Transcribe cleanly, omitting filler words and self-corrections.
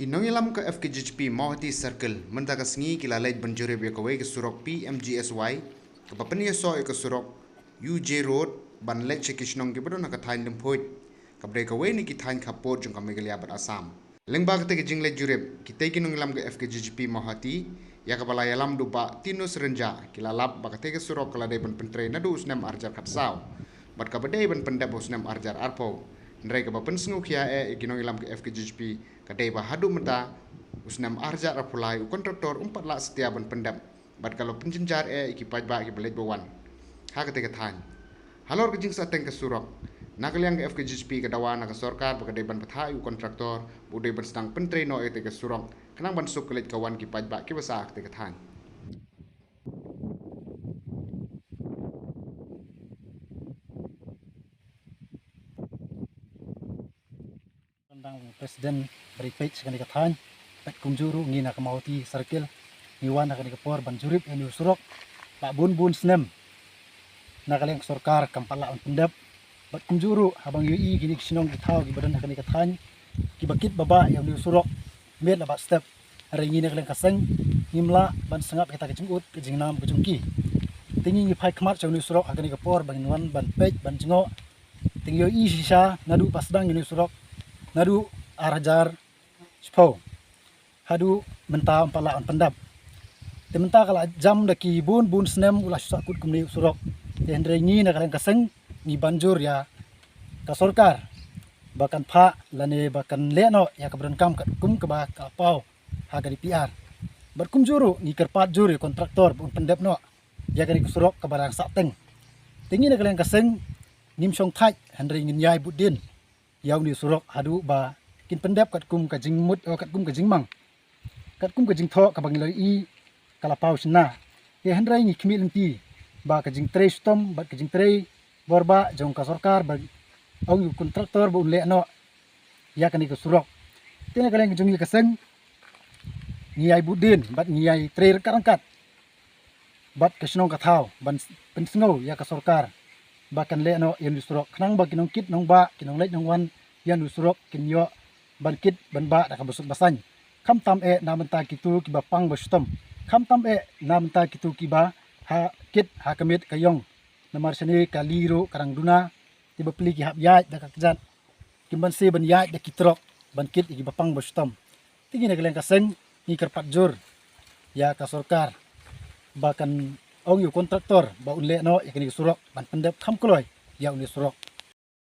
Kinongilam ke FKGHP Mohati Circle mentaka sengi kila laid banjure be kawai ke surok PMGSY ke papani so ke surok UJ Road ban let chekishnong ke bodo nak thain lempoi ke bre kawai ni ki thain khapot jong kamegalia bat Assam lengba ke jing let jureb kita kinongilam ke FKGHP Mohati ya ke balaya lam duba tinus renja kila lap ba ke surok kala dai ban pentre nadu usnam arjar khatsau bat ka badai ban pendap usnam arjar arpo Nrai ke bapen sengu kia ikinong ilam ke FKGHP kadai bahadu menta usnam arja rapulai kontraktor umpat lak setia ban pendam bat kalau penjenjar ikipaj ba ikibalet bawan ha ketika than halor ke jingsa teng ke surok nakaliang ke FKGHP kadawa nak sorkar bakadai ban pathai kontraktor budai ban sedang pentre no ke surok kenang ban suk kelet kawan kipaj ba ki basa ketika than Presiden beripik sekali katahan, pet kunjuru ngina ke Mohati Circle, niwan nak dikepor banjurip yang diusurok, pak bun senem, nakaleng sorkar kampala on pendap, pet kunjuru habang UI gini sinong kitau gibadan nak dikatahan, kibakit baba yang diusurok, med labat step, hari ini nakaleng kaseng, nimla ban sengap kita kejungut kejingnam kejungki, tinggi ngipai kemat yang diusurok akan dikepor banginuan ban pej ban jengok, tinggi UI sisa nadu pasdang yang diusurok. Nadu arajar sepau, hadu mentah empala on pendap. Tementah kalau jam daki bun senem ulah susakut kumni surok. Hendra ini nak kalian kaseng ni banjur ya kasorkar. Bahkan pak lane bahkan leno ya keberenkam kum kebah kapau haga di PR. Berkum juru ni kerpat juru kontraktor pun pendap no ya kali surok kebarang sateng. Tinggi nak kalian kaseng nim song thai hendra ingin yai budin. Yang di surok hadu ba kin pendap kat kum ka jingmut kat kum ka jingmang kat kum ka jingtho ka bangiloi i kalapau sna ye hendrai ni khmi lenti ba ka jing tre stom ba ka jing tre borba jong ka sarkar ba ong kontraktor bu le no ya kan ka surok tena kaleng jong ka seng ni ai budin bat ni ai tre karangkat bat ka snong ka thau ban pensngo ya ka sarkar bahkan le no yang disurok kenang ba kinong kit nong ba kinong let nong wan yang disurok kinyo ban kit ban ba dak busuk basan kam tam na menta kitu ki ba pang bastom kam tam na menta kitu ki ba ha kit ha kamit kayong namar seni kaliro karang duna ti ba pli ki hab yai dak kajat kimban se ban yai dak kitrok ban kit ki ba pang bastom tigi na galeng kaseng ni kerpat jur ya ka sarkar bahkan ong yu kontraktor ba unle no ikani surok ban pendep kham kloi ya uni surok